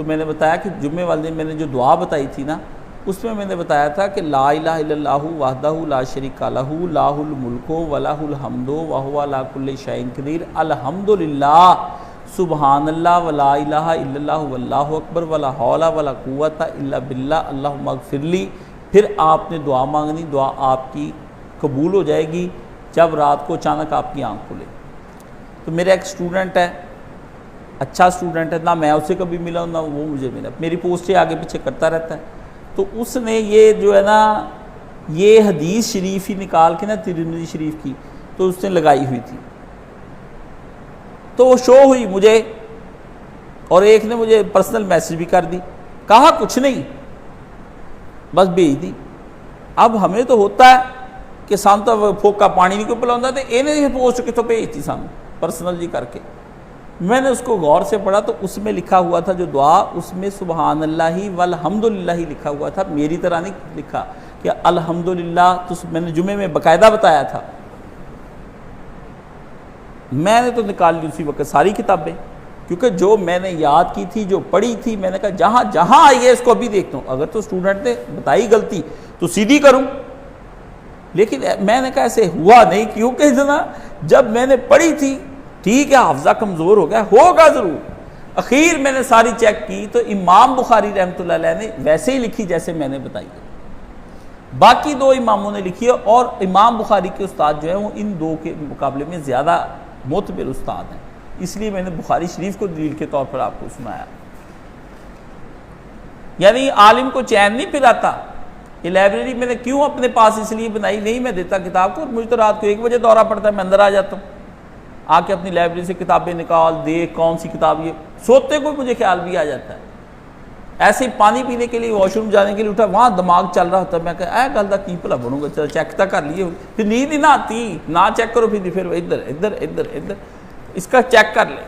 तो मैंने बताया कि जुम्मे वाले दिन मैंने जो दुआ बताई थी ना, उसमें मैंने बताया था कि ला इलाहा इल्लल्लाहु वहदहु ला शरीका लहू लाहुल मुल्को वलाहुल हम्दो वहुवा अला कुल्लि शैइन क़दीर अल्हम्दुलिल्लाह सुबहानल्लाह वला इलाहा इल्लल्लाहु वल्लाहु अकबर वला हौला वला कुव्वता इल्ला बिल्लाह अल्लाहुम्मा अग़फ़िरली। फिर आपने दुआ मांगनी, दुआ आपकी कबूल हो जाएगी जब रात को अचानक आपकी आँख खुले। तो मेरा एक स्टूडेंट है, अच्छा स्टूडेंट है, ना मैं उससे कभी मिला हूँ ना वो मुझे मिला, मेरी पोस्टें आगे पीछे करता रहता है। तो उसने ये जो है ना, ये हदीस शरीफ ही निकाल के ना तिरमिज़ी शरीफ की, तो उसने लगाई हुई थी, तो वो शो हुई मुझे, और एक ने मुझे पर्सनल मैसेज भी कर दी, कहा कुछ नहीं, बस भेज दी। अब हमें तो होता है कि सानू तो फोका पानी नहीं कोई पिलाता, तो इन्हें पोस्ट कितों भेजती सानू पर्सनल जी करके। मैंने उसको गौर से पढ़ा तो उसमें लिखा हुआ था जो दुआ, उसमें सुबहान अल्लाहि वल हम्दुलिल्लाह लिखा हुआ था, मेरी तरह नहीं लिखा कि अल्हम्दुलिल्लाह। तो मैंने जुमे में बाकायदा बताया था, मैंने तो निकाल ली उसी वक्त सारी किताबें, क्योंकि जो मैंने याद की थी, जो पढ़ी थी, मैंने कहा जहाँ जहाँ आई है इसको अभी देखता हूँ, अगर तो स्टूडेंट ने बताई गलती तो सीधी करूँ, लेकिन मैंने कहा ऐसे हुआ नहीं, क्योंकि जना जब मैंने पढ़ी थी, ठीक है हाफजा कमज़ोर हो गया होगा ज़रूर, अखीर मैंने सारी चेक की तो इमाम बुखारी रहमतुल्लाह अलैह ने वैसे ही लिखी जैसे मैंने बताई है। बाकी दो इमामों ने लिखी है, और इमाम बुखारी के उस्ताद जो है वो इन दो के मुकाबले में ज़्यादा मोतबर उस्ताद हैं, इसलिए मैंने बुखारी शरीफ को दलील के तौर पर आपको सुनाया। यानी आलिम को चैन नहीं फिराता। ये लाइब्रेरी मैंने क्यों अपने पास इसलिए बनाई, नहीं मैं देता किताब को, मुझे तो रात को 1 बजे दौरा पड़ता है, मैं अंदर आ जाता हूँ, आके अपनी लाइब्रेरी से किताबें निकाल देख कौन सी किताब, ये सोते को मुझे ख्याल भी आ जाता है। ऐसे ही पानी पीने के लिए वॉशरूम जाने के लिए उठा, वहाँ दिमाग चल रहा होता है, मैं कहा गल का की भला बनूंगा, चल चेक तक कर लिए, फिर नींद ही ना आती, ना चेक करो फिर इधर इधर इधर इधर, इसका चेक कर ले,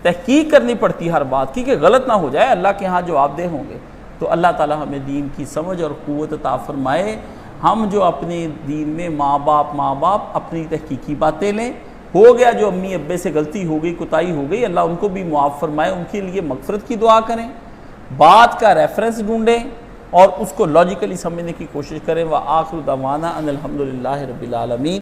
तहकीक करनी पड़ती हर बात की कि गलत ना हो जाए, अल्लाह के यहाँ जवाबदेह होंगे। तो अल्लाह ताला हमें दीन की समझ और क़ुव्वत अता फरमाए। हम जो अपने दीन में माँ बाप अपनी तहकीकी बातें लें, हो गया जो अम्मी अब्बे से गलती हो गई, कुताही हो गई, अल्लाह उनको भी मुआफ़ फरमाए, उनके लिए मग़फ़िरत की दुआ करें, बात का रेफरेंस ढूंढें और उसको लॉजिकली समझने की कोशिश करें। व आखिर दवाना अनिल हम्दुलिल्लाहि रब्बिल आलमीन।